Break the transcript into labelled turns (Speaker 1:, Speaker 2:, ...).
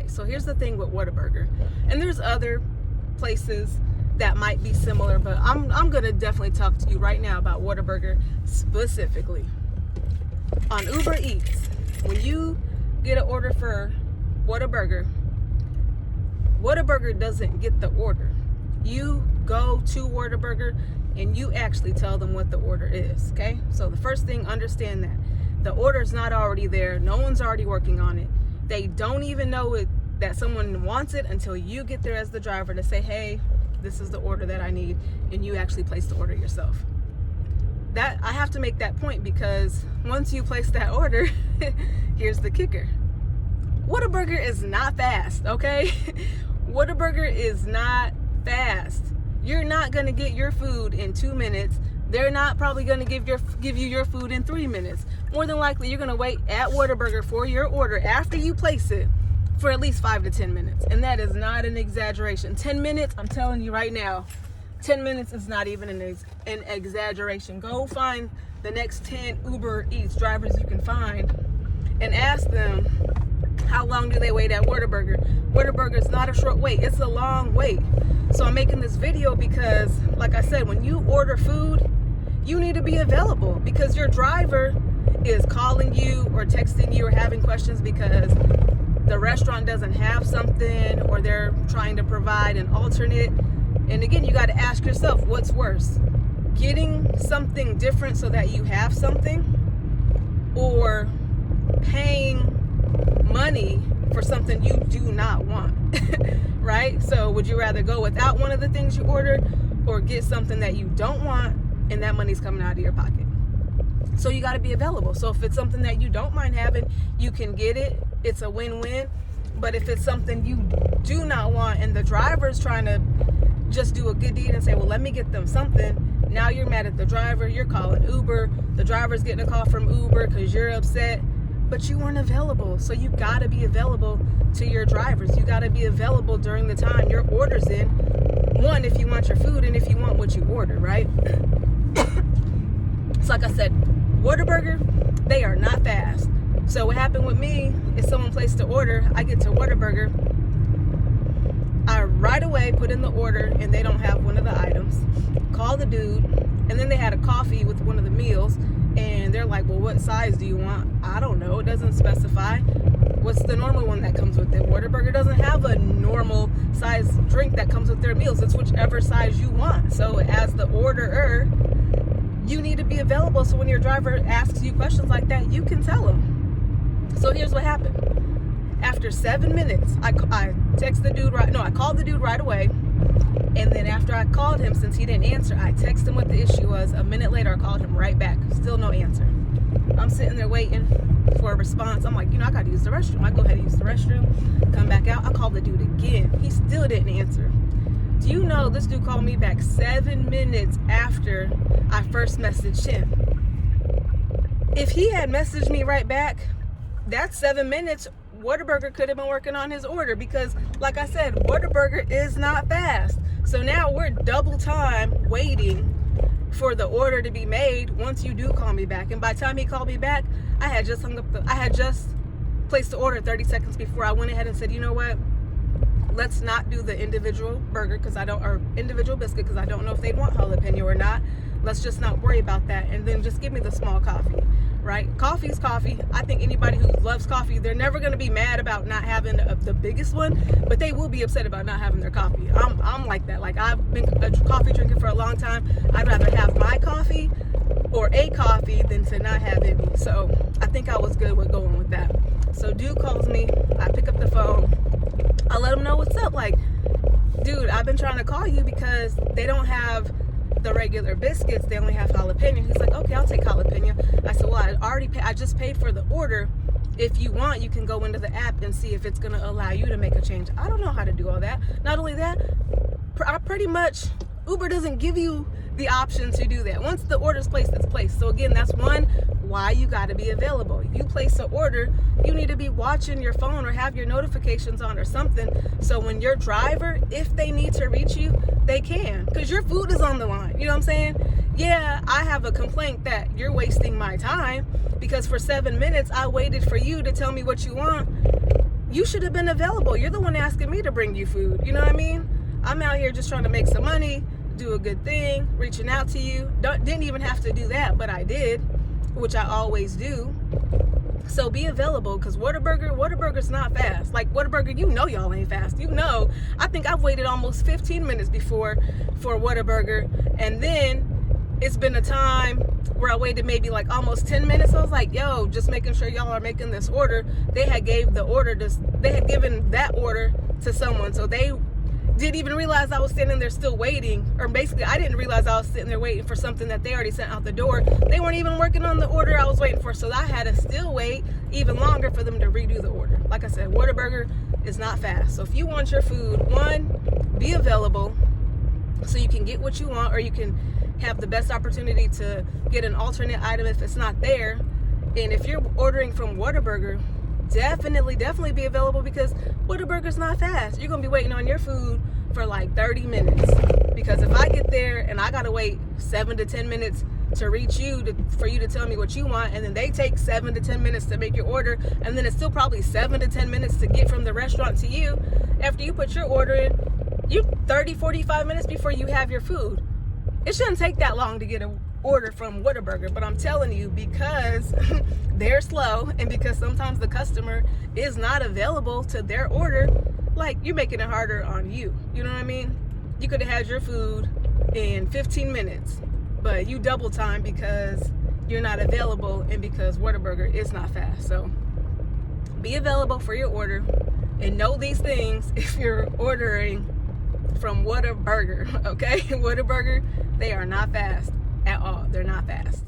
Speaker 1: Okay, so here's the thing with WHATABURGER, and there's other places that might be similar, but I'm gonna definitely talk to you right now about WHATABURGER specifically. On Uber Eats, when you get an order for WHATABURGER, WHATABURGER doesn't get the order. You go to WHATABURGER and you actually tell them what the order is, okay? So the first thing, understand that the order's not already there. No one's already working on it. They don't even know that someone wants it until you get there as the driver to say, hey, this is the order that I need, and you actually place the order yourself. That I have to make that point because once you place that order, here's the kicker. WHATABURGER is not fast, okay? WHATABURGER is not fast. You're not gonna get your food in 2 minutes. They're not probably gonna give you your food in 3 minutes. More than likely, you're gonna wait at WHATABURGER for your order after you place it for at least 5 to 10 minutes. And that is not an exaggeration. 10 minutes, I'm telling you right now, 10 minutes is not even an exaggeration. Go find the next 10 Uber Eats drivers you can find and ask them, how long do they wait at WHATABURGER? WHATABURGER is not a short wait, it's a long wait. So I'm making this video because, like I said, when you order food, you need to be available because your driver is calling you or texting you or having questions because the restaurant doesn't have something or they're trying to provide an alternate. And again, you got to ask yourself, what's worse? Getting something different so that you have something, or paying money for something you do not want, right? So would you rather go without one of the things you ordered or get something that you don't want and that money's coming out of your pocket? So you got to be available. So if it's something that you don't mind having, you can get it. It's a win-win. But if it's something you do not want and the driver's trying to just do a good deed and say, well, let me get them something, now you're mad at the driver, you're calling Uber, the driver's getting a call from Uber because you're upset, but you weren't available. So you got to be available to your drivers. You got to be available during the time your order's in. One, if you want your food and if you want what you order, right? So like I said, WHATABURGER, they are not fast. So what happened with me is someone placed the order, I get to WHATABURGER, I right away put in the order and they don't have one of the items. Call the dude, and then they had a coffee with one of the meals and they're like, well, what size do you want? I don't know, it doesn't specify. What's the normal one that comes with it? WHATABURGER doesn't have a normal size drink that comes with their meals. It's whichever size you want. So as the orderer, you need to be available so when your driver asks you questions like that, you can tell them. So here's what happened. After 7 minutes, I called the dude right away. And then after I called him, since he didn't answer, I texted him what the issue was. A minute later, I called him right back. Still no answer. I'm sitting there waiting for a response. I'm like, I got to use the restroom. I go ahead and use the restroom, come back out. I called the dude again. He still didn't answer. Do you know this dude called me back 7 minutes after I first messaged him? If he had messaged me right back, that's 7 minutes. WHATABURGER could have been working on his order because, like I said, WHATABURGER is not fast. So now we're double time waiting for the order to be made once you do call me back. And by the time he called me back, I had just placed the order 30 seconds before. I went ahead and said, you know what? Let's not do the individual burger or individual biscuit because I don't know if they'd want jalapeno or not. Let's just not worry about that. And then just give me the small coffee, right? Coffee is coffee. I think anybody who loves coffee, they're never going to be mad about not having the biggest one, but they will be upset about not having their coffee. I'm like that. Like, I've been a coffee drinker for a long time. I'd rather have my coffee or a coffee than to not have any. So I think I was good with going with that. So dude calls me. I pick up the phone. I let him know what's up. Like, dude, I've been trying to call you because they don't have the regular biscuits. They only have jalapeno. He's like, okay, I'll take jalapeno. I said, well, I just paid for the order. If you want, you can go into the app and see if it's going to allow you to make a change. I don't know how to do all that. Not only that, Uber doesn't give you the option to do that. Once the order's placed, it's placed. So again, that's one, why you got to be available. If you place an order, you need to be watching your phone or have your notifications on or something. So when your driver, if they need to reach you, they can, because your food is on the line. You know what I'm saying? Yeah, I have a complaint that you're wasting my time because for 7 minutes I waited for you to tell me what you want. you should have been available. You're the one asking me to bring you food. You know what I mean? I'm out here just trying to make some money, do a good thing, reaching out to you. Didn't even have to do that, but I did, which I always do. So be available, because Whataburger's not fast. Like, Whataburger, you know y'all ain't fast. You know, I think I've waited almost 15 minutes before for Whataburger, and then it's been a time where I waited maybe like almost 10 minutes. I was like, yo, just making sure y'all are making this order. They had given that order to someone, so they didn't even realize I was standing there still waiting, or basically I didn't realize I was sitting there waiting for something that they already sent out the door. They weren't even working on the order I was waiting for, so I had to still wait even longer for them to redo the order. Like I said, Whataburger is not fast. So if you want your food, one, be available so you can get what you want, or you can have the best opportunity to get an alternate item if it's not there. And if you're ordering from Whataburger, definitely be available, because Whataburger's not fast. You're gonna be waiting on your food for like 30 minutes, because if I get there and I gotta wait 7 to 10 minutes to reach you for you to tell me what you want, and then they take 7 to 10 minutes to make your order, and then it's still probably 7 to 10 minutes to get from the restaurant to you after you put your order in, you 30-45 minutes before you have your food. It shouldn't take that long to get an order from Whataburger, but I'm telling you, because they're slow and because sometimes the customer is not available to their order, like, you're making it harder on you. You know what I mean? You could have had your food in 15 minutes, but you double time because you're not available and because Whataburger is not fast. So be available for your order, and know these things if you're ordering from Whataburger, okay? Whataburger, they are not fast at all. They're not fast.